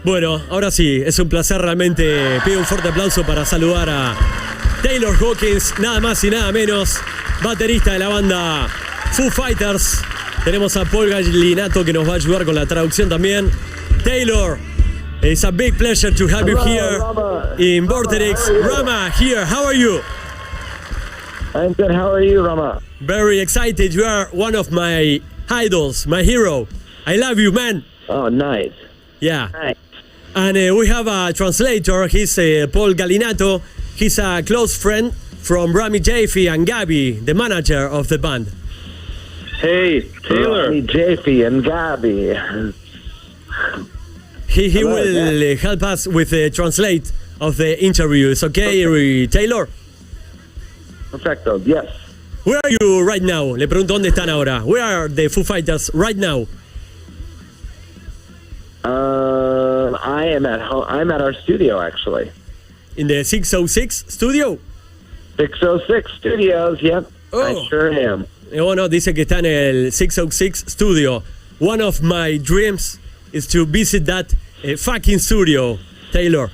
Bueno, ahora sí, es un placer realmente. Pido un fuerte aplauso para saludar a Taylor Hawkins, nada más y nada menos, baterista de la banda Foo Fighters. Tenemos a Paul Gallinato que nos va a ayudar con la traducción también. Taylor, it's a big pleasure to have you here in Vorterix. Rama, here, how are you? I'm good, how are you, Rama? Very excited, you are one of my idols, my hero. I love you, man. Oh, nice. Yeah. Nice. And we have a translator, he's Paul Gallinato. He's a close friend from Rami Jaffe and Gabby, the manager of the band. Hey, Taylor. Rami Jaffe and Gabby. He will help us with the translate of the interview. It's okay, Taylor? Perfecto, yes. Where are you right now? Le pregunto dónde están ahora. Where are the Foo Fighters right now? I'm at our studio, actually. In the 606 studio? 606 Studios, yep. Oh. I sure am. Bueno, dice que está en el 606 studio. One of my dreams is to visit that fucking studio, Taylor.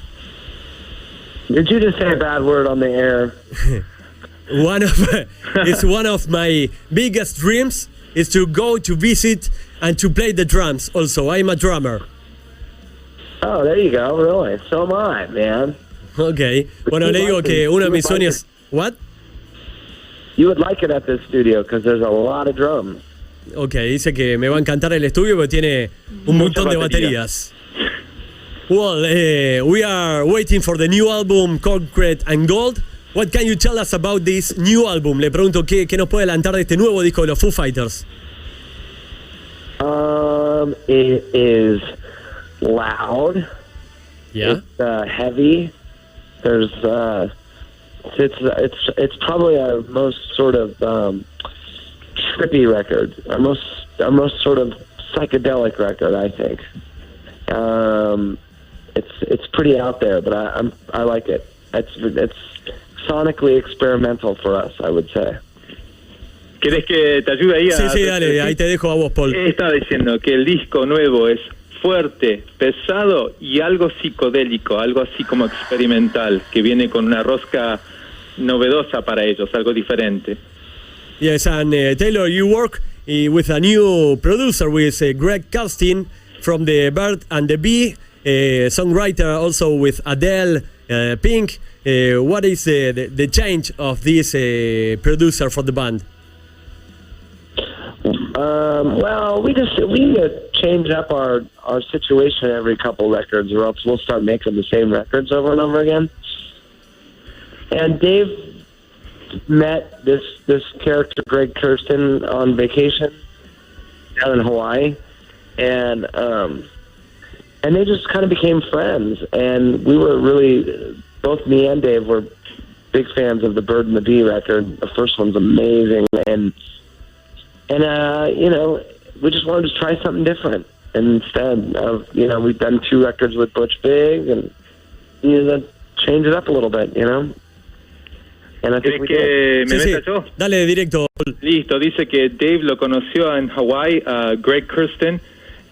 Did you just say a bad word on the air? It's one of my biggest dreams is to go to visit and to play the drums also. I'm a drummer. Oh, there you go, really. So am I, man. Okay. Bueno, le digo que uno de mis sueños... What? You would like it at this studio because there's a lot of drums. Okay, dice que me va a encantar el estudio porque tiene un montón de baterías. Well, we are waiting for the new album, Concrete and Gold. What can you tell us about this new album? Le pregunto qué nos puede adelantar de este nuevo disco de los Foo Fighters. It is loud. Yeah. It's heavy. There's it's probably our most sort of trippy record. Our most sort of psychedelic record, I think. It's pretty out there, but I like it. It's sonically experimental for us, I would say. ¿Querés que te ayude ahí? Sí, dale, ahí te dejo a vos, Paul. Estaba diciendo que el disco nuevo es fuerte, pesado y algo psicodélico, algo así como experimental, que viene con una rosca novedosa para ellos, algo diferente. Yes, and Taylor, you work with a new producer, with Greg Kurstin from the Bird and the Bee, songwriter also with Adele, Pink. What is the change of this producer for the band? Well, we need to change up our situation every couple records, or else we'll start making the same records over and over again. And Dave met this character, Greg Kurstin, on vacation down in Hawaii, and they just kind of became friends. And we were really, both me and Dave were big fans of the Bird and the Bee record. The first one's amazing, and you know, we just wanted to try something different. And instead of, you know, we've done 2 records with Butch Vig, and you know, change it up a little bit, you know. And I think we did. ¿Me Sí, meto yo? dale directo. Listo, dice que Dave lo conoció en Hawái, a Greg Kurstin,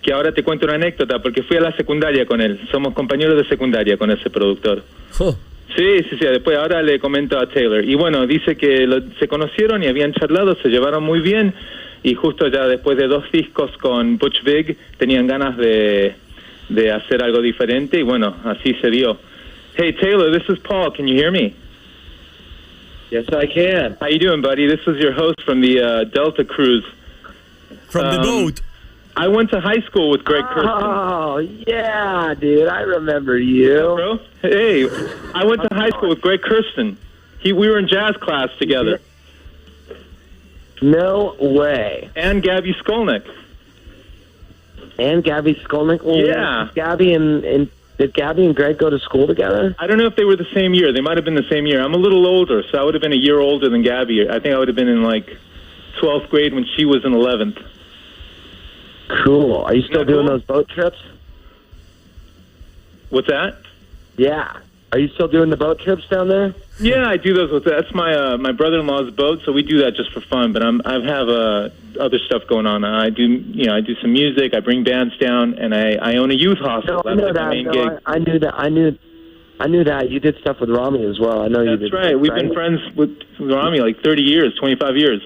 que ahora te cuento una anécdota, porque fui a la secundaria con él. Somos compañeros de secundaria con ese productor. Oh, Sí, después ahora le comento a Taylor. Y bueno, dice que se conocieron y habían charlado, se llevaron muy bien, y justo ya después de 2 discos con Butch Vig tenían ganas de hacer algo diferente, y bueno, así se dio. Hey Taylor, this is Paul, can you hear me? Yes, I can. How you doing, buddy? This is your host from the Delta Cruise. from the boat. I went to high school with Greg Kurstin. Oh, yeah, dude. I remember you. Bro? Hey, I went to high school with Greg Kurstin. We were in jazz class together. No way. And Gabby Skolnick. And Gabby Skolnick? Well, Yeah. Did Gabby and Greg go to school together? I don't know if they were the same year. They might have been the same year. I'm a little older, so I would have been a year older than Gabby. I think I would have been in, like, 12th grade when she was in 11th. Cool. Are you still Isn't that doing cool? those boat trips? What's that? Yeah. Are you still doing the boat trips down there? Yeah, I do those. That's my brother-in-law's boat, so we do that just for fun. But I have other stuff going on. I do some music. I bring bands down, and I own a youth hostel. No, I know that. No, I knew that. I knew that. You did stuff with Rami as well. I know you did. That's right. We've been friends with Rami like 30 years, 25 years.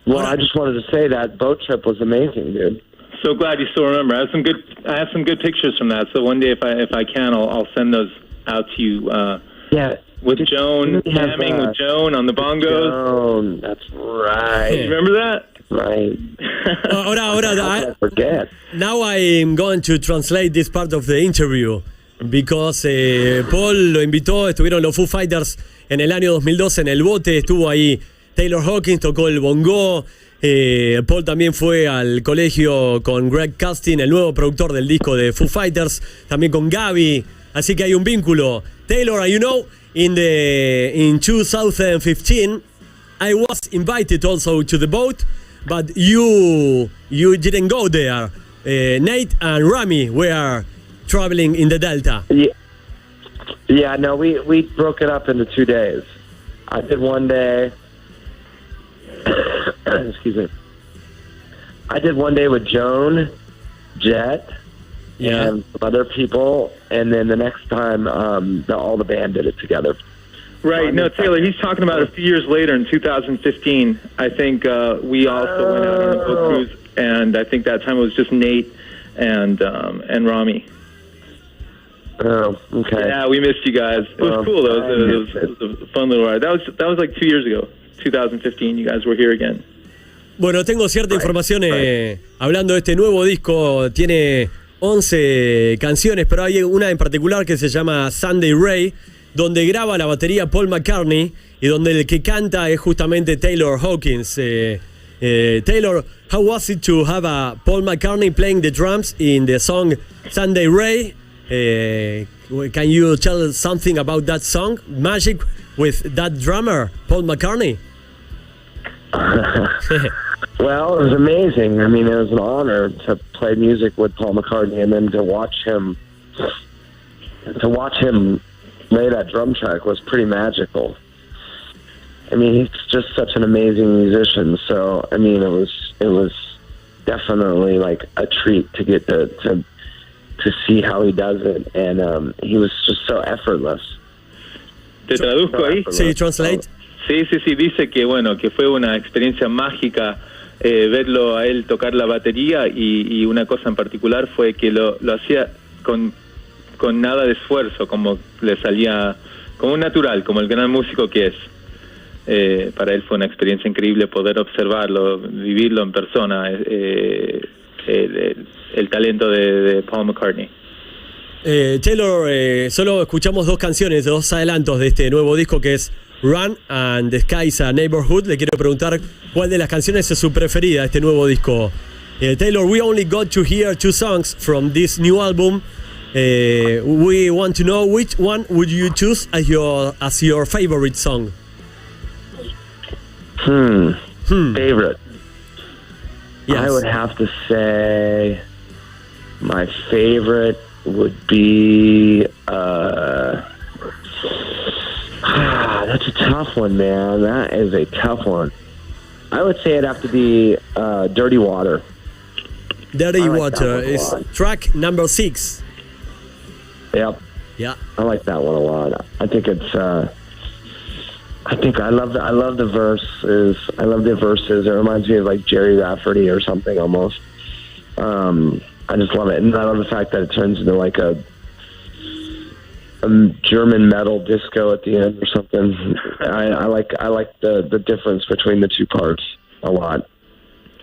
Well, I just wanted to say that boat trip was amazing, dude. So glad you still remember. I have some good pictures from that. So one day, if I can, I'll send those out to you. Yeah. With Joan, jamming with Joan on the bongos. Joan, that's right. You remember that? Right. Ahora, I forget. Now I'm going to translate this part of the interview because Paul lo invitó, estuvieron los Foo Fighters en el año 2012 en el bote, estuvo ahí Taylor Hawkins, tocó el bongo. Paul también fue al colegio con Greg Custin, el nuevo productor del disco de Foo Fighters, también con Gaby, así que hay un vínculo. Taylor, you know, in 2015, I was invited also to the boat, but you didn't go there. Nate and Rami were traveling in the Delta. Yeah, no, we broke it up into 2 days. I did one day. Excuse me. I did one day with Joan, Jet, and some other people, and then the next time, all the band did it together. Right. No, Taylor, he's talking about a few years later in 2015. I think we also went out on a boat cruise, and I think that time it was just Nate and Rami. Oh, okay. Yeah, we missed you guys. It was cool, though. It was a fun little ride. That was like 2 years ago. 2015, you guys were here again. Bueno, tengo cierta información hablando de este nuevo disco. Tiene 11 canciones, pero hay una en particular que se llama Sunday Ray, donde graba la batería Paul McCartney y donde el que canta es justamente Taylor Hawkins. Taylor, how was it to have a Paul McCartney playing the drums in the song Sunday Ray? Can you tell us something about that song, Magic, with that drummer, Paul McCartney? Well, it was amazing. I mean, it was an honor to play music with Paul McCartney, and then to watch him lay that drum track was pretty magical. I mean, he's just such an amazing musician. So, I mean, it was definitely like a treat to get to see how he does it, and he was just so effortless. ¿Te traduzco ahí? Sí, translate. Sí, dice que bueno, que fue una experiencia mágica verlo a él tocar la batería y una cosa en particular fue que lo hacía con nada de esfuerzo, como le salía como un natural, como el gran músico que es. Para él fue una experiencia increíble poder observarlo, vivirlo en persona, el talento de Paul McCartney. Taylor, solo escuchamos dos canciones, dos adelantos de este nuevo disco que es Run and The Sky's a Neighborhood. Le quiero preguntar cuál de las canciones es su preferida de este nuevo disco. Taylor, we only got to hear 2 songs from this new album. We want to know which one would you choose as your favorite song? Favorite. Yes. I would have to say my favorite would be that's a tough one, man. That is a tough one. I would say it'd have to be Dirty Water. Dirty Water is track number 6. Yep. Yeah. I like that one a lot. I think it's I love the verses. I love the verses. It reminds me of like Jerry Rafferty or something almost. I just love it, and I love the fact that it turns into like a German metal disco at the end or something. I like the difference between the two parts a lot.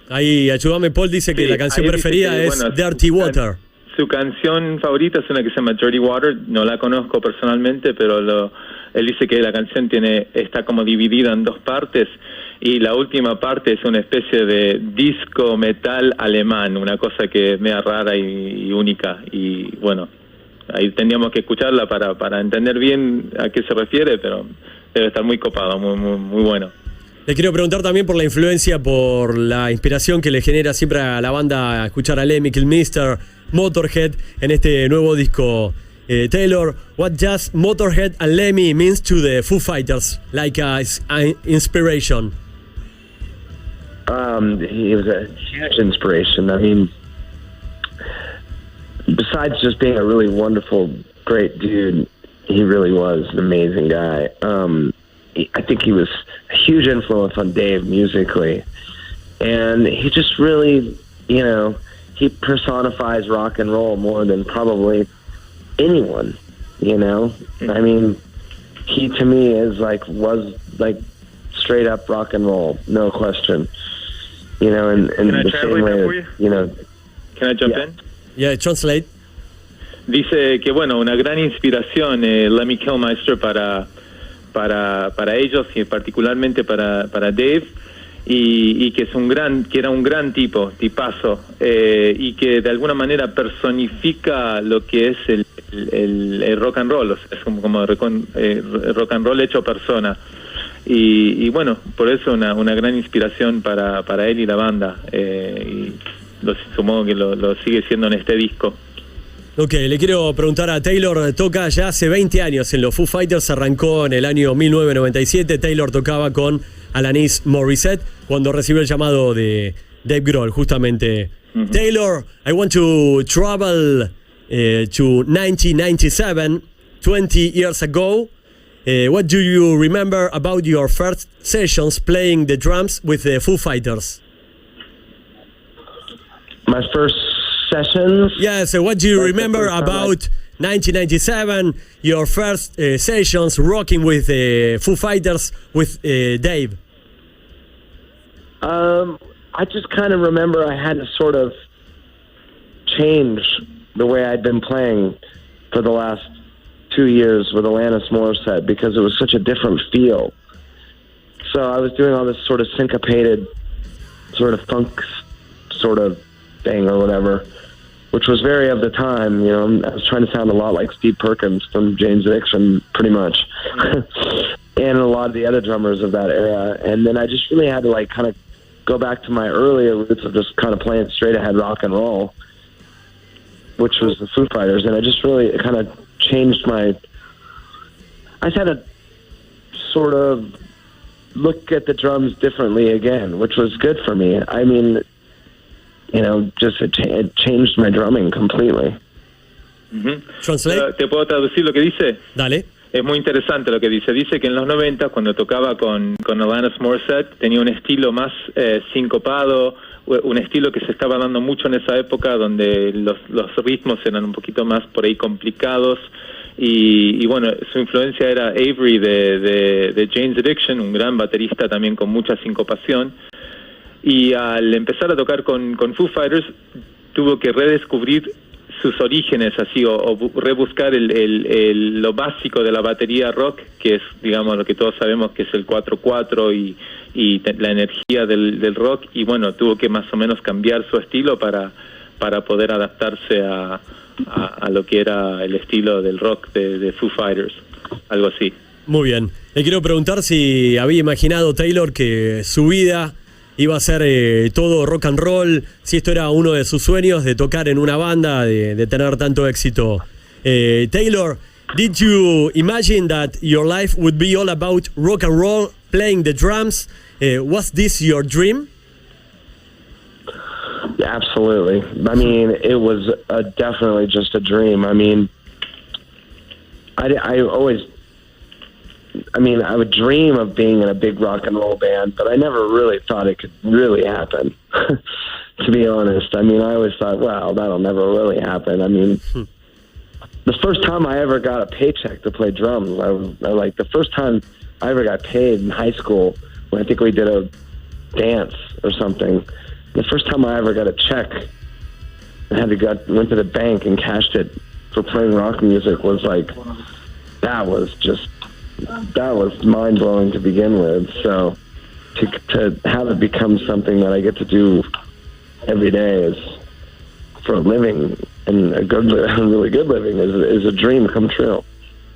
Ahí, ayúdame, Paul dice que la canción preferida es Dirty Water. Su canción favorita es una que se llama Dirty Water. No la conozco personalmente, pero él dice que la canción está como dividida en 2 partes y la última parte es una especie de disco metal alemán, una cosa que es media rara y única. Y bueno, ahí tendríamos que escucharla para entender bien a qué se refiere, pero debe estar muy copado, muy bueno. Le quiero preguntar también por la influencia, por la inspiración que le genera siempre a la banda escuchar a Lemmy Kilmister, Motorhead en este nuevo disco. Taylor, what does Motorhead and Lemmy means to the Foo Fighters, like an inspiration? He was a huge inspiration. I mean, besides just being a really wonderful, great dude, he really was an amazing guy. I think he was a huge influence on Dave musically. And he just really, he personifies rock and roll more than probably anyone, I mean, he to me was straight up rock and roll, no question. And the same way, Can I jump in? Yeah, translate. Dice que bueno, una gran inspiración Lemmy Kilmister para ellos y particularmente para Dave, y que era un gran tipazo, y que de alguna manera personifica lo que es el rock and roll, o sea, es como rock and roll hecho persona. Y bueno, por eso una gran inspiración para él y la banda, y supongo que lo sigue siendo en este disco. Ok, le quiero preguntar a Taylor, toca ya hace 20 años en los Foo Fighters, arrancó en el año 1997, Taylor tocaba con Alanis Morissette cuando recibió el llamado de Dave Grohl, justamente. Taylor, I want to travel to 1997, 20 years ago. What do you remember about your first sessions playing the drums with the Foo Fighters? My first sessions? Yeah, so what do you remember about 1997, your first sessions rocking with Foo Fighters with Dave? I just kind of remember I had to sort of change the way I'd been playing for the last 2 years with Alanis Morissette because it was such a different feel. So I was doing all this sort of syncopated sort of funk sort of thing or whatever, which was very of the time. I was trying to sound a lot like Steve Perkins from Jane's Addiction, pretty much, and a lot of the other drummers of that era. And then I just really had to kind of go back to my earlier roots of just kind of playing straight ahead rock and roll, which was the Foo Fighters. And I just really kind of changed I just had to sort of look at the drums differently again, which was good for me. I mean, it changed my drumming completely. Translate. ¿Te puedo traducir lo que dice? Dale. Es muy interesante lo que dice. Dice que en los 90, cuando tocaba con Alanis Morissette, tenía un estilo más sincopado, un estilo que se estaba dando mucho en esa época, donde los ritmos eran un poquito más por ahí complicados. Y bueno, su influencia era Avery de Jane's Addiction, un gran baterista también con mucha sincopación. Y al empezar a tocar con Foo Fighters, tuvo que redescubrir sus orígenes, así, o rebuscar lo básico de la batería rock, que es, digamos, lo que todos sabemos que es el 4/4 y la energía del rock. Y bueno, tuvo que más o menos cambiar su estilo para poder adaptarse a lo que era el estilo del rock de Foo Fighters, algo así. Muy bien. Le quiero preguntar si había imaginado Taylor que su vida iba a ser todo rock and roll, si esto era uno de sus sueños de tocar en una banda, de tener tanto éxito. Taylor, did you imagine that your life would be all about rock and roll, playing the drums? Was this your dream? Absolutely. I mean, it was definitely just a dream. I mean, I would dream of being in a big rock and roll band, but I never really thought it could really happen, to be honest. I mean, I always thought, well, that'll never really happen. I mean, the first time I ever got a paycheck to play drums, the first time I ever got paid in high school, when I think we did a dance or something, the first time I ever got a check and went to the bank and cashed it for playing rock music was that was mind-blowing to begin with. So to have it become something that I get to do every day is for a living, and a really good living, is a dream come true.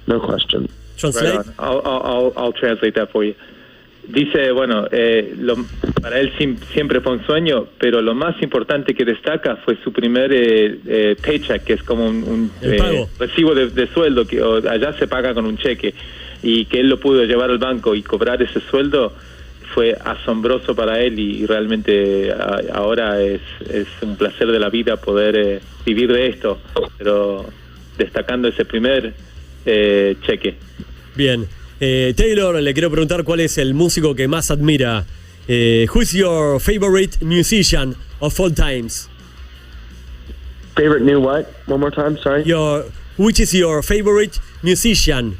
No question. Translate. Right, I'll translate that for you. Dice, bueno, para él siempre fue un sueño, pero lo más importante que destaca fue su primer paycheck, que es como un recibo de sueldo, que allá se paga con un cheque, y que él lo pudo llevar al banco y cobrar ese sueldo fue asombroso para él, y realmente ahora es un placer de la vida poder vivir de esto, pero destacando ese primer cheque. Bien. Taylor, le quiero preguntar cuál es el músico que más admira. Who is your favorite musician of all times? Favorite new what? One more time, sorry. Which is your favorite musician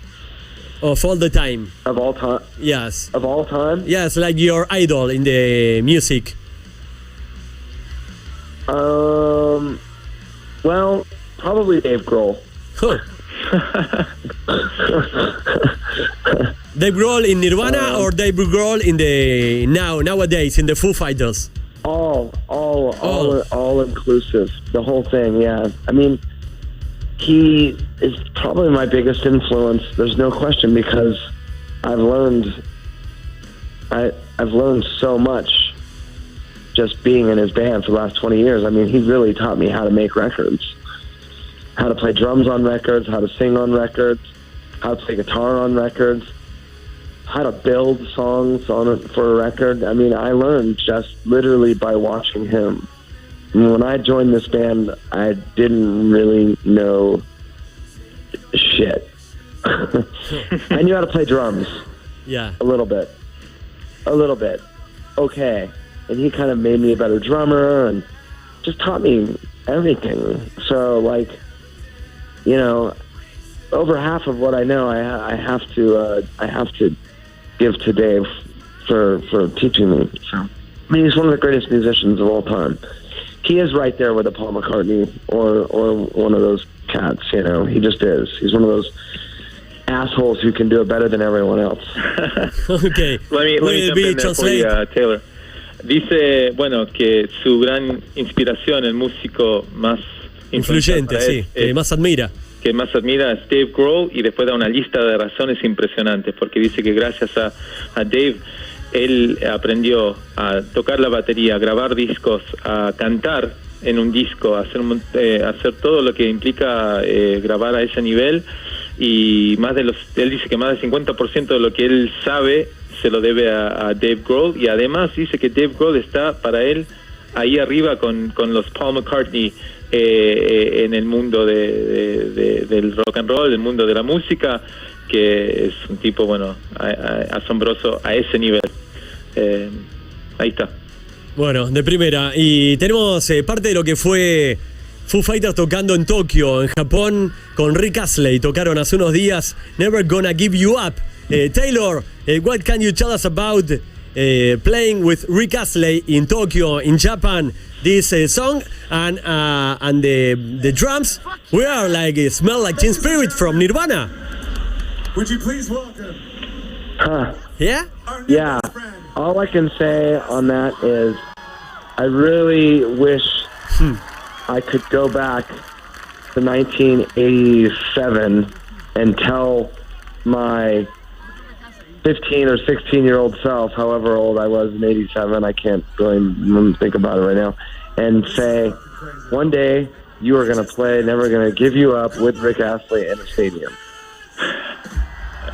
of all the time? Of all time? Yes. Of all time? Yes, like your idol in the music. Well, probably Dave Grohl. Huh. Dave Grohl in Nirvana or Dave Grohl in the nowadays in the Foo Fighters? All inclusive. The whole thing, yeah. I mean, he is probably my biggest influence. There's no question, because I've learned so much just being in his band for the last 20 years. I mean, he really taught me how to make records, how to play drums on records, how to sing on records, how to play guitar on records, how to build songs for a record. I mean, I learned just literally by watching him. I mean, when I joined this band, I didn't really know shit. I knew how to play drums. Yeah. A little bit. Okay. And he kind of made me a better drummer and just taught me everything. So, like, you know, over half of what I know, I have to give to Dave for teaching me. So, I mean, he's one of the greatest musicians of all time. He is right there with a Paul McCartney or one of those cats. You know, he just is. He's one of those assholes who can do it better than everyone else. Okay. Let me jump in there for you, Taylor. Dice, bueno, que su gran inspiración, el músico más influyente, sí, que más admira. Que más admira es Dave Grohl, y después da una lista de razones impresionantes, porque dice que gracias a Dave, él aprendió a tocar la batería, a grabar discos, a cantar en un disco, a hacer todo lo que implica grabar a ese nivel, y él dice que más del 50% de lo que él sabe se lo debe a Dave Grohl, y además dice que Dave Grohl está para él ahí arriba con los Paul McCartney en el mundo del rock and roll, el mundo de la música, que es un tipo, bueno, asombroso a ese nivel. Ahí está. Bueno, de primera. Y tenemos parte de lo que fue Foo Fighters tocando en Tokio, en Japón, con Rick Astley. Tocaron hace unos días Never Gonna Give You Up. Taylor, what can you tell us about playing with Rick Astley in Tokyo, in Japan, this song and the drums? We are like Smell Like Teen Spirit from Nirvana. Would you please welcome? Yeah? Yeah. All I can say on that is I really wish I could go back to 1987 and tell my 15 or 16-year-old self, however old I was in 87, I can't really think about it right now, and say, one day you are going to play Never Gonna Give You Up with Rick Astley in a stadium.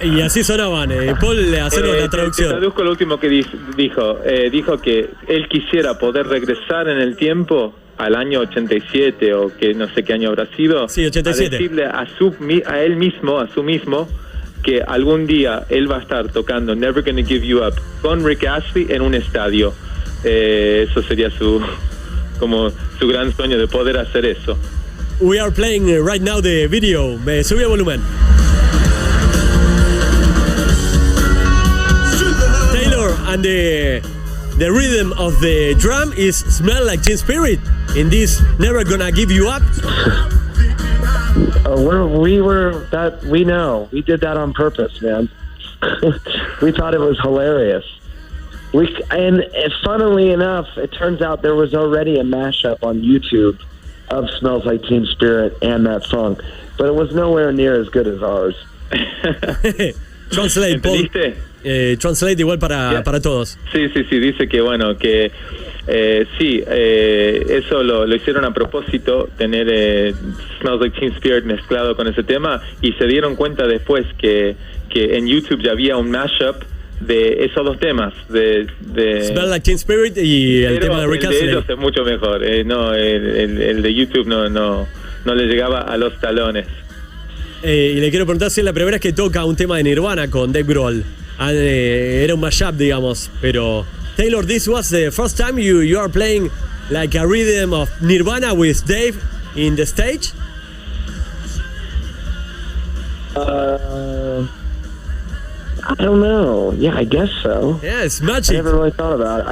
Y así sonaban. Paul, hacernos la traducción. Te traduzco lo último que dijo. Dijo que él quisiera poder regresar en el tiempo al año 87, o que no sé qué año habrá sido. Sí, 87. A decirle a él mismo, a su mismo, que algún día él va a estar tocando Never Gonna Give You Up con Rick Astley en un estadio. Eso sería su gran sueño, de poder hacer eso. We are playing right now the video. Subí el volumen. Taylor, and the rhythm of the drum is Smell Like Teen Spirit in this Never Gonna Give You Up. We know. We did that on purpose, man. We thought it was hilarious. And funnily enough, it turns out there was already a mashup on YouTube of Smells Like Teen Spirit and that song, but it was nowhere near as good as ours. Translate, Paul. ¿Entendiste? Translate igual para todos. Sí, dice que bueno, que eso lo hicieron a propósito, tener Smells Like Teen Spirit mezclado con ese tema, y se dieron cuenta después que en YouTube ya había un mashup de esos dos temas, de Smells Like Teen Spirit y el tema de Rick Astley. El de ellos es mucho mejor, no, el de YouTube no le llegaba a los talones. Y le quiero preguntar si es la primera vez que toca un tema de Nirvana con Dave Grohl. Era un mashup, digamos, pero Taylor, this was the first time you are playing like a rhythm of Nirvana with Dave in the stage? I don't know. Yeah, I guess so. Yeah, it's magic. I never really thought about it.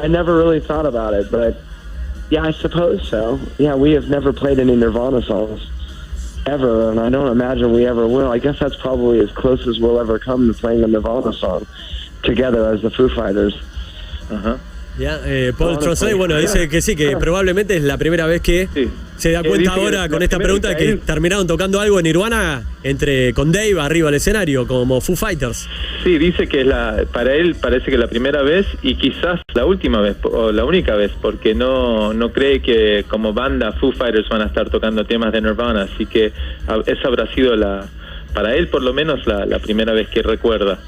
I never really thought about it, but yeah, I suppose so. Yeah, we have never played any Nirvana songs ever, and I don't imagine we ever will. I guess that's probably as close as we'll ever come to playing a Nirvana song together as the Foo Fighters. Paul Translate, bueno, dice que sí, que probablemente es la primera vez que se da cuenta ahora con esta pregunta que terminaron tocando algo en Nirvana con Dave arriba del escenario, como Foo Fighters. Sí, dice que para él parece que la primera vez y quizás la última vez o la única vez, porque no cree que como banda Foo Fighters van a estar tocando temas de Nirvana, así que esa habrá sido para él por lo menos la primera vez que recuerda.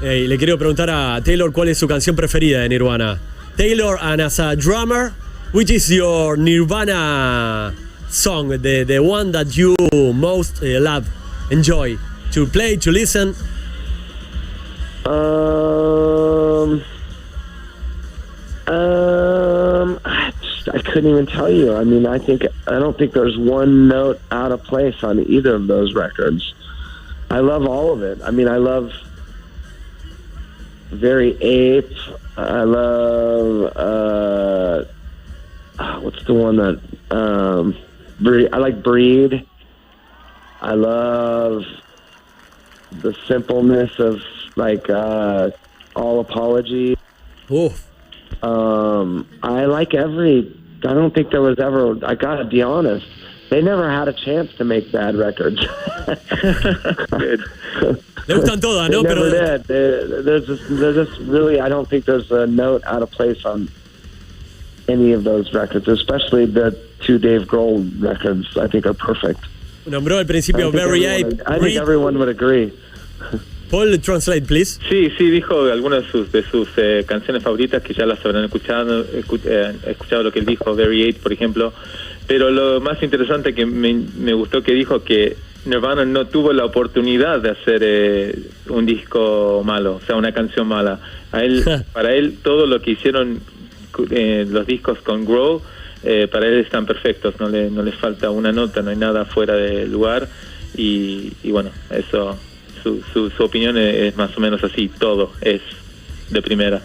Le quiero preguntar a Taylor cuál es su canción preferida de Nirvana. Taylor, and as a drummer, which is your Nirvana song, the one that you most love, enjoy to play, to listen? I couldn't even tell you. I mean, I don't think there's one note out of place on either of those records. I love all of it. I mean, I love Very Ape. I love what's the one that Breed. I like Breed. I love the simpleness of like All Apology. Oof. I like I don't think there was ever, I gotta be honest, they never had a chance to make bad records. Good. Le gustan todas, ¿no? They never did. They're just really, I don't think there's a note out of place on any of those records, especially the two Dave Grohl records. I think are perfect. Nombró al principio Very Ape. I think everyone would agree. Paul, translate, please. Sí, dijo algunas de sus canciones favoritas que ya las habrán escuchado lo que él dijo, Very Ape, por ejemplo. Pero lo más interesante que me gustó que dijo que Nirvana no tuvo la oportunidad de hacer un disco malo, o sea, una canción mala. Para él, todo lo que hicieron los discos con Grohl, para él están perfectos, no les falta una nota, no hay nada fuera de lugar. Y bueno, eso, su opinión es más o menos así, todo es de primera.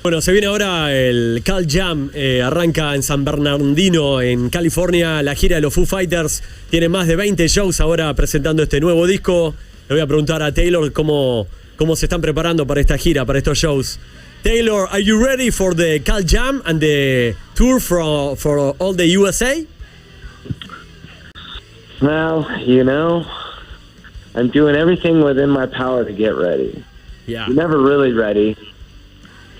Bueno, se viene ahora el Cal Jam, arranca en San Bernardino, en California, la gira de los Foo Fighters. Tiene más de 20 shows ahora presentando este nuevo disco. Le voy a preguntar a Taylor cómo se están preparando para esta gira, para estos shows. Taylor, are you ready for the Cal Jam and the tour for all the USA? Well, I'm doing everything within my power to get ready. Yeah. You're never really ready.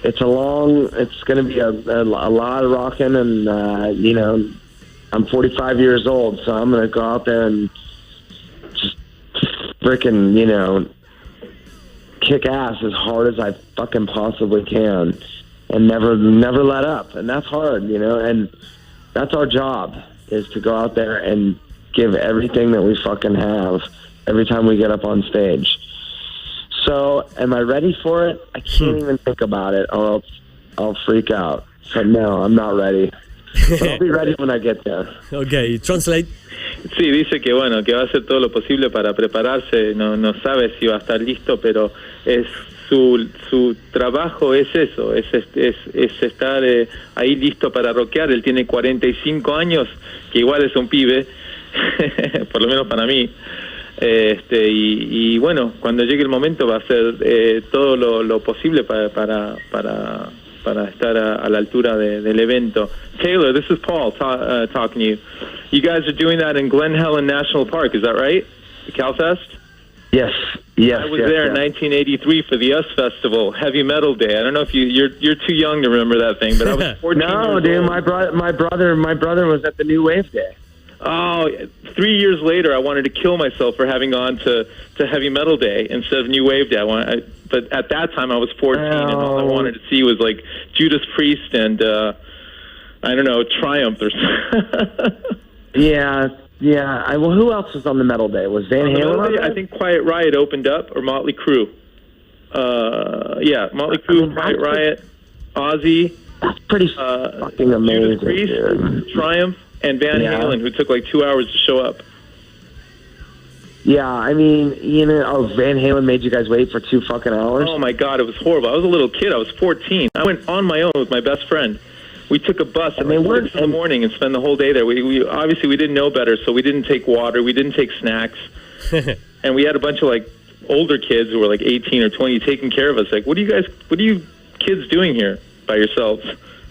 It's going to be a lot of rocking, and, I'm 45 years old, so I'm going to go out there and just freaking, kick ass as hard as I fucking possibly can and never let up. And that's hard, and that's our job, is to go out there and give everything that we fucking have every time we get up on stage. So, am I ready for it? I can't even think about it, or I'll freak out. So, no, I'm not ready. But I'll be ready when I get there. Okay, translate. Sí, dice que va a hacer todo lo posible para prepararse. No sabe si va a estar listo, pero es su trabajo es eso, es estar ahí listo para rockear. Él tiene 45 años, que igual es un pibe, por lo menos para mí. Y bueno, cuando llegue el momento va a hacer todo lo posible para estar a la altura del evento. Taylor, this is Paul talking to you. You guys are doing that in Glen Helen National Park, is that right? The CalFest? Yes. I was there in 1983 for the US Festival, Heavy Metal Day. I don't know if you're too young to remember that thing, but I was 14 No, years dude, old. my brother was at the New Wave Day. Oh, 3 years later, I wanted to kill myself for having gone to Heavy Metal Day instead of New Wave Day. But at that time, I was 14, and all I wanted to see was like Judas Priest and I don't know, Triumph or something. Yeah. Well, who else was on the Metal Day? Was Van Halen on that? I think Quiet Riot opened up, or Motley Crue. Motley Crue, Quiet Riot, Ozzy. That's pretty fucking amazing, Judas Priest, dude. Triumph, and Van Halen, who took like 2 hours to show up. Yeah, I mean, Van Halen made you guys wait for 2 fucking hours? Oh my God, it was horrible. I was a little kid. I was 14. I went on my own with my best friend. We took a bus at 6 in the morning and spent the whole day there. We obviously we didn't know better, so we didn't take water, we didn't take snacks, and we had a bunch of like older kids who were like 18 or 20 taking care of us. Like, what are you kids doing here by yourselves?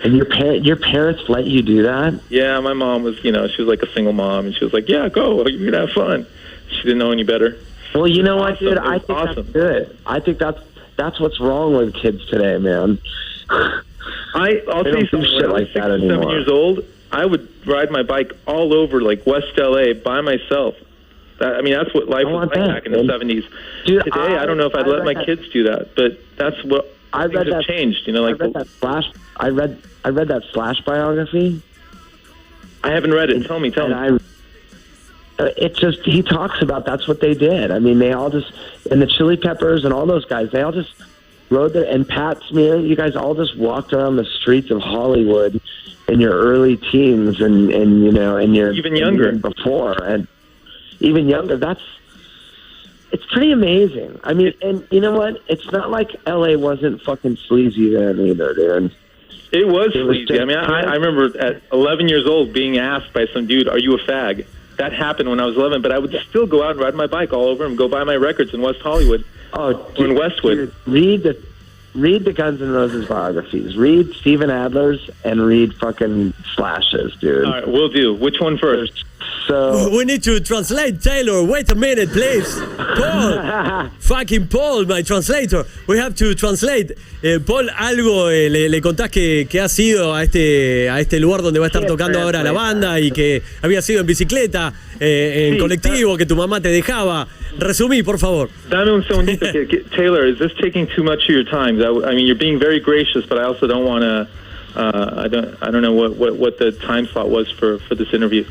And your parents let you do that? Yeah, my mom was, she was like a single mom, and she was like, yeah, go, you're gonna have fun. She didn't know any better. Well, you know what, dude? I think awesome. that's good. I think that's what's wrong with kids today, man. I'll tell you something. When I was 6 or 7 years old, I would ride my bike all over like West LA by myself. That's what life was like back in the 70s. Dude, today, I don't know if I'd let my kids do that, but that's what things have changed. I read that Slash. I read that Slash biography. I haven't read it. Tell me. It just, he talks about that's what they did. I mean, they all just, and the Chili Peppers and all those guys, they all just rode there, and Pat Smear, you guys all just walked around the streets of Hollywood in your early teens and your even younger and before, and even younger. It's pretty amazing. I mean, and you know what? It's not like LA wasn't fucking sleazy then either, dude. It was sleazy. I remember at 11 years old being asked by some dude, "Are you a fag?" That happened when I was 11, but I would still go out and ride my bike all over and go buy my records in West Hollywood. In Westwood. Dude, read the Guns N' Roses biographies. Read Steven Adler's and read fucking Slash's, dude. All right, we'll do. Which one first? So we need to translate, Taylor. Wait a minute, please. Paul. Fucking Paul, my translator. We have to translate. Paul, algo le contás que has ido a este lugar donde va a estar tocando ahora la banda y que había sido en bicicleta, en colectivo, que tu mamá te dejaba. Resumí, por favor. Dame un segundito. Taylor, is this taking too much of your time? I mean, you're being very gracious, but I also don't want to. I don't know what the time slot was for this interview.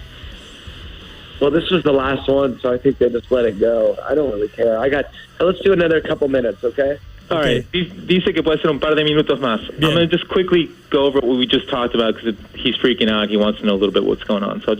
Well, this was the last one, so I think they just let it go. I don't really care. Let's do another couple minutes, okay? All right. Dice que puede ser un par de minutos más. Bien. I'm going to just quickly go over what we just talked about because he's freaking out. He wants to know a little bit what's going on. So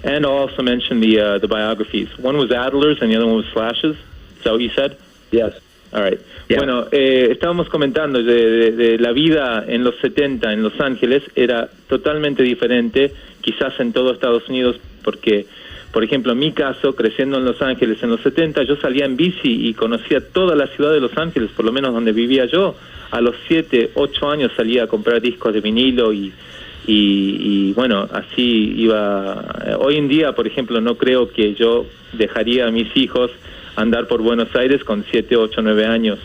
I'll also mention the biographies. One was Adler's and the other one was Slash's. Is that what you said? Yes. All right. Yeah. Bueno, estábamos comentando de la vida en los 70 en Los Ángeles. Era totalmente diferente, quizás en todo Estados Unidos, porque... Por ejemplo, en mi caso, creciendo en Los Ángeles en los 70, yo salía en bici y conocía toda la ciudad de Los Ángeles, por lo menos donde vivía yo. A los 7, 8 años salía a comprar discos de vinilo y bueno, así iba. Hoy en día, por ejemplo, no creo que yo dejaría a mis hijos andar por Buenos Aires con 7, 8, 9 años,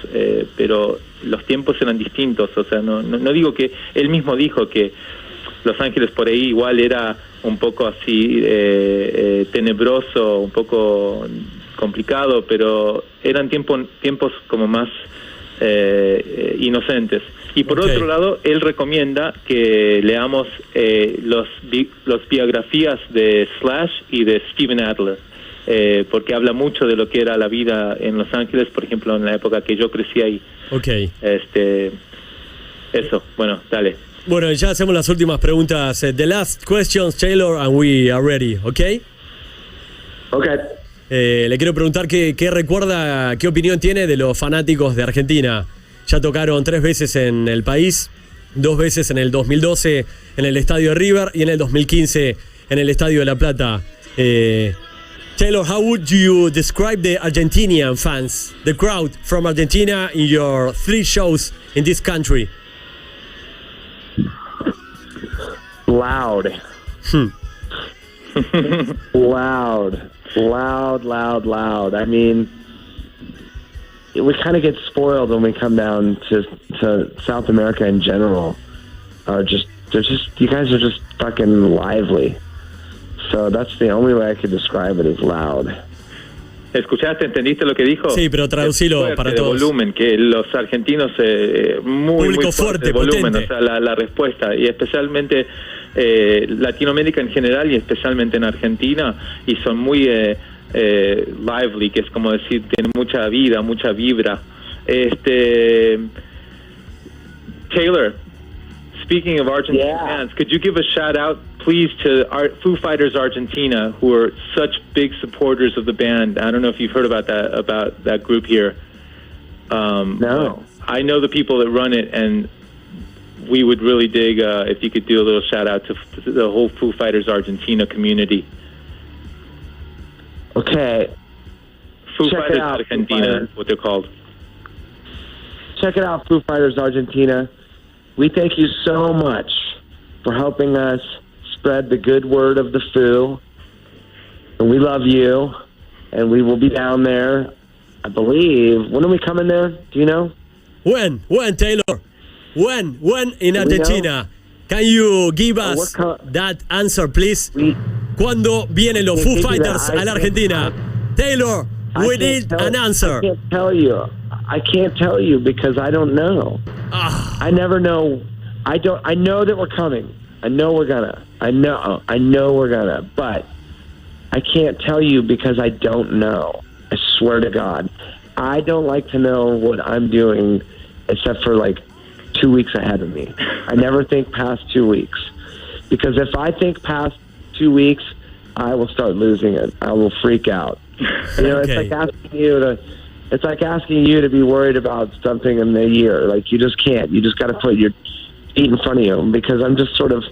pero los tiempos eran distintos. O sea, no digo que... Él mismo dijo que Los Ángeles por ahí igual era un poco así tenebroso, un poco complicado, pero eran tiempos como más inocentes. Y por otro lado, él recomienda que leamos los biografías de Slash y de Steven Adler, porque habla mucho de lo que era la vida en Los Ángeles, por ejemplo, en la época que yo crecí ahí. Ok. Eso, bueno, dale. Bueno, ya hacemos las últimas preguntas. The last questions, Taylor, and we are ready, ¿ok? Ok. Le quiero preguntar qué recuerda, qué opinión tiene de los fanáticos de Argentina. Ya tocaron 3 veces en el país, 2 veces en el 2012 en el estadio de River y en el 2015 en el estadio de La Plata. Taylor, how would you describe the Argentinian fans, the crowd from Argentina in your 3 shows in this country? Loud. Loud. I mean, we kind of get spoiled when we come down to South America in general. You guys are just fucking lively. So that's the only way I could describe it, is loud. ¿Escuchaste? ¿Entendiste lo que dijo? Sí, pero traducilo para todos. Volumen, que los argentinos muy fuerte volumen, potente. o sea, la respuesta, y especialmente Latinoamérica en general y especialmente en Argentina, y son muy lively, que es como decir, tienen mucha vida, mucha vibra. Taylor, speaking of Argentine fans, could you give a shout out, please, to Foo Fighters Argentina, who are such big supporters of the band? I don't know if you've heard about that group here. No. I know the people that run it, and we would really dig if you could do a little shout out to the whole Foo Fighters Argentina community. Okay. Foo Check Fighters it out, Argentina is what they're called. Check it out, Foo Fighters Argentina. We thank you so much for helping us spread the good word of the Foo. And we love you. And we will be down there, I believe. When are we coming there? Do you know? When, Taylor? When in Argentina? Can you give us that answer, please? ¿Cuándo vienen los Foo Fighters a la Argentina? Taylor, we need an answer. I can't tell you because I don't know. I never know. I know that we're coming. I know we're gonna. But I can't tell you because I don't know. I swear to God. I don't like to know what I'm doing except for like 2 weeks ahead of me. I never think past 2 weeks. Because if I think past 2 weeks, I will start losing it. I will freak out. You know, Okay. It's like asking you to be worried about something in a year. Like, you just can't. You just got to put your feet in front of you, because I'm just sort of,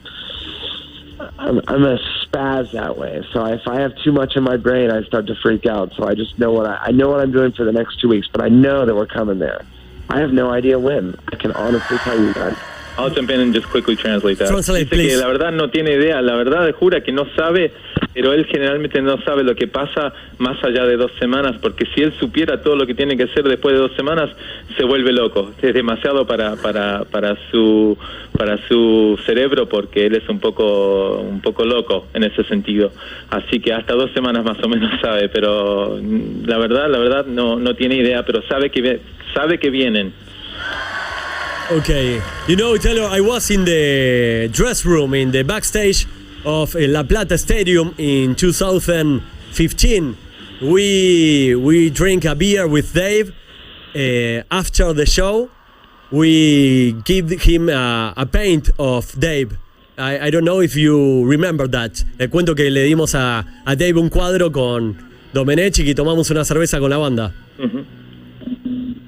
I'm a spaz that way. So if I have too much in my brain, I start to freak out. So I just know I know what I'm doing for the next 2 weeks, but I know that we're coming there. I have no idea when. I can honestly tell you that. I'll jump in and just quickly translate that. Translate, Dice please. que la verdad no tiene idea, la verdad jura que no sabe, pero él generalmente no sabe lo que pasa más allá de 2 semanas, porque si él supiera todo lo que tiene que hacer después de 2 semanas, se vuelve loco. Es demasiado para su cerebro, porque él es un poco loco en ese sentido. Así que hasta 2 semanas más o menos sabe, pero la verdad no tiene idea, pero sabe que vienen. Okay. You know, Taylor, I was in the dress room, in the backstage of La Plata Stadium in 2015. We drink a beer with Dave. After the show, we give him a paint of Dave. I don't know if you remember that. Le cuento que le dimos a Dave un cuadro con Domenech y que tomamos una cerveza con la banda.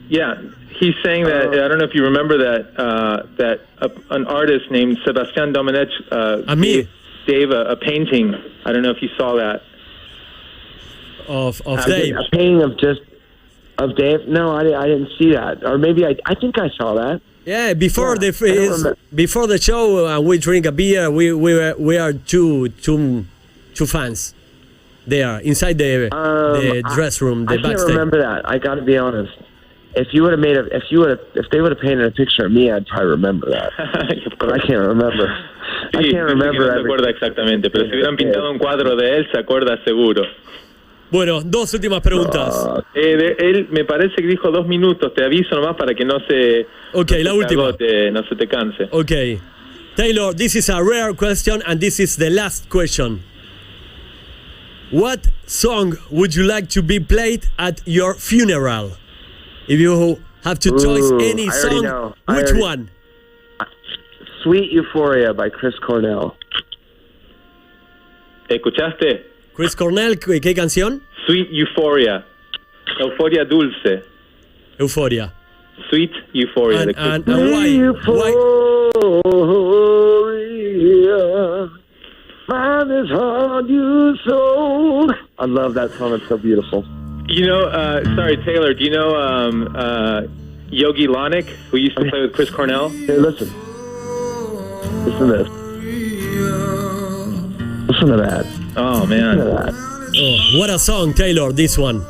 Yeah. He's saying that, I don't know if you remember that an artist named Sebastian Domenech gave Dave a painting. I don't know if you saw that. Of Dave. A painting of Dave? No, I didn't see that. Or maybe I think I saw that. Yeah, before the show, we drink a beer. We are two fans there inside the dress room, the backstage. I can't remember that. I got to be honest. If they would have painted a picture of me, I'd probably remember that. But I can't remember. Sí, I can't remember. No se acuerda exactamente, pero si hubieran pintado un cuadro de él, se acuerda seguro. Bueno, 2 últimas preguntas. Él me parece que dijo 2 minutos. Te aviso nomás para que no se. Okay, la última. No se te canse. Okay, Taylor, this is a rare question, and this is the last question. What song would you like to be played at your funeral? If you have to choose any song, which one? Sweet Euphoria by Chris Cornell. ¿Escuchaste? Chris Cornell, ¿qué canción? Sweet Euphoria. Euforia dulce. Euphoria. Sweet Euphoria. And why? Euphoria. Mine is hard, you soul. I love that song. It's so beautiful. You know, sorry, Taylor, do you know Yogi Lonick, who used to play with Chris Cornell? Hey, listen. Listen to this. Listen to that. Oh, man. Listen to that. Oh, what a song, Taylor, this one.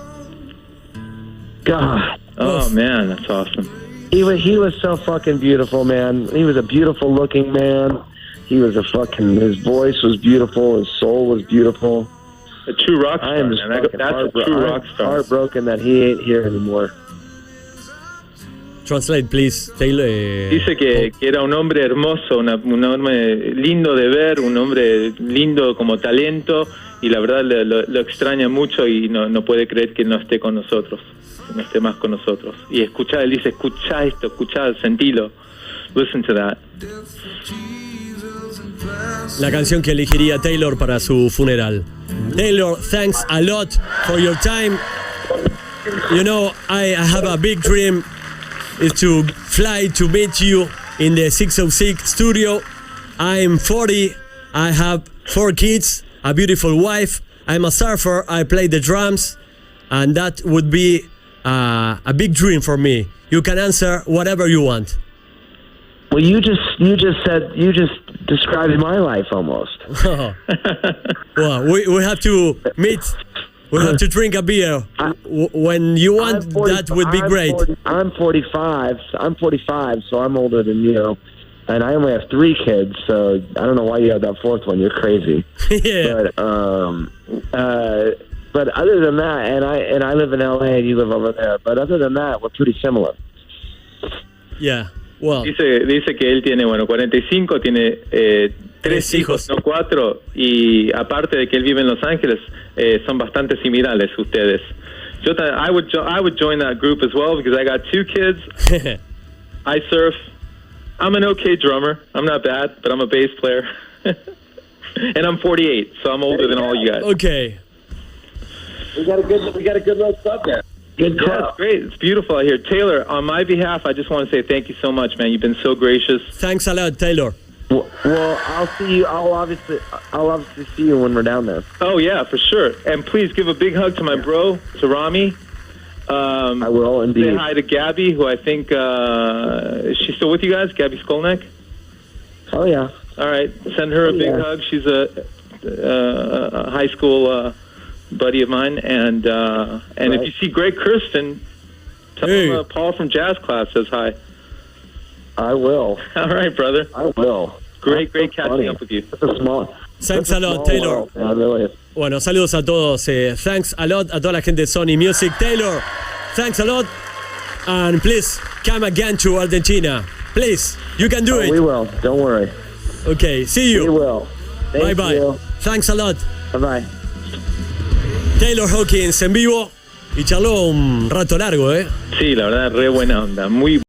God. Oh man, that's awesome. He was so fucking beautiful, man. He was a beautiful looking man. He was his voice was beautiful. His soul was beautiful. A true rock star. I am just That's a true rock star. Heartbroken that he ain't here anymore. Translate, please, Taylor. Dice que era un hombre hermoso, un hombre lindo de ver, un hombre lindo como talento, y la verdad lo extraña mucho y no puede creer que no esté con nosotros, que no esté más con nosotros. Y él dice, escucha esto, sentilo, listen to that. La canción que elegiría Taylor para su funeral. Taylor, thanks a lot for your time. You know, I have a big dream. Is to fly to meet you in the 606 studio. I'm 40. I have 4 kids, a beautiful wife. I'm a surfer. I play the drums, and that would be a big dream for me. You can answer whatever you want. Well, you just described my life almost. Well, we have to meet. We have to drink a beer when you want. That would be great. I'm 45. So I'm older than you, and I only have 3 kids. So I don't know why you have that 4th one. You're crazy. Yeah. But other than that, and I live in LA, and you live over there. But other than that, we're pretty similar. Yeah. Well. Dice que él tiene 45, tiene 3 hijos, no 4, y aparte de que él vive en Los Ángeles, son bastante similares ustedes. I would join that group as well because I got 2 kids. I surf. I'm an okay drummer. I'm not bad, but I'm a bass player. And I'm 48, so I'm older than all you guys. Okay. We got a good little club there. Good club. Yeah, it's great. It's beautiful out here. Taylor, on my behalf, I just want to say thank you so much, man. You've been so gracious. Thanks a lot, Taylor. Well, I'll see you. I'll obviously see you when we're down there. Oh yeah, for sure. And please give a big hug to my bro, to Rami. I will indeed. Say hi to Gabby, who I think is she still with you guys? Gabby Skolnick. Oh yeah. All right, send her a big hug. She's a high school buddy of mine, and if you see Greg Kirsten, tell him Paul from Jazz Class says hi. I will. All right, brother. I will. Great catching up with you. Thanks a lot, Taylor. Bueno, saludos a todos. Thanks a lot a toda la gente de Sony Music. Taylor, thanks a lot. And please, come again to Argentina. Please, you can do it. We will. Don't worry. Okay, see you. We will. Bye-bye. Thanks a lot. Bye-bye. Taylor Hawkins en vivo y charló un rato largo, ¿eh? Sí, la verdad, re buena onda. Muy